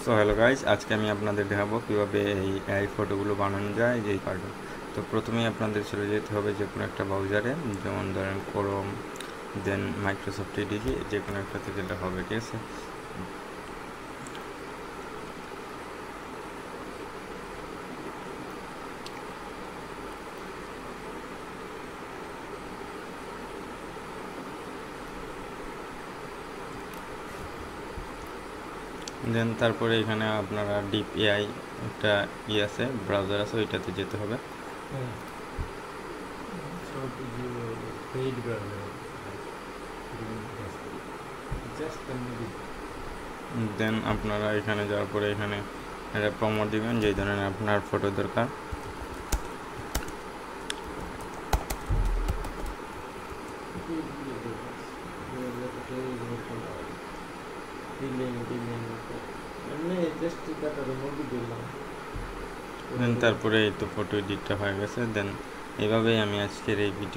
So hello guys, আজকে আমি আপনাদের দেখাবো কীভাবে এই ফটোগুলো বানানো যায় যেই কার্টুন। তো প্রথমেই আপনাদের চলে যেতে হবে যে কোনো একটা ব্রাউজারে, যেমন ধরেন ক্রোম, দেন মাইক্রোসফট এডিজি, যে কোনো একটাতে গেলে হবে, ঠিক আছে। দেন তারপরে এখানে আপনারা ডিপ এআই একটা আছে, ব্রাউজার আছে, ওইটাতে যেতে হবে। দেন আপনারা এখানে যাওয়ার পরে এখানে একটা প্রমোট দিবেন যেই ধরনের আপনার ফটো দরকার। দেন তারপরে এই তো ফটো এডিটটা হয়ে গেছে। দেন এইভাবেই আমি আজকের এই ভিডিও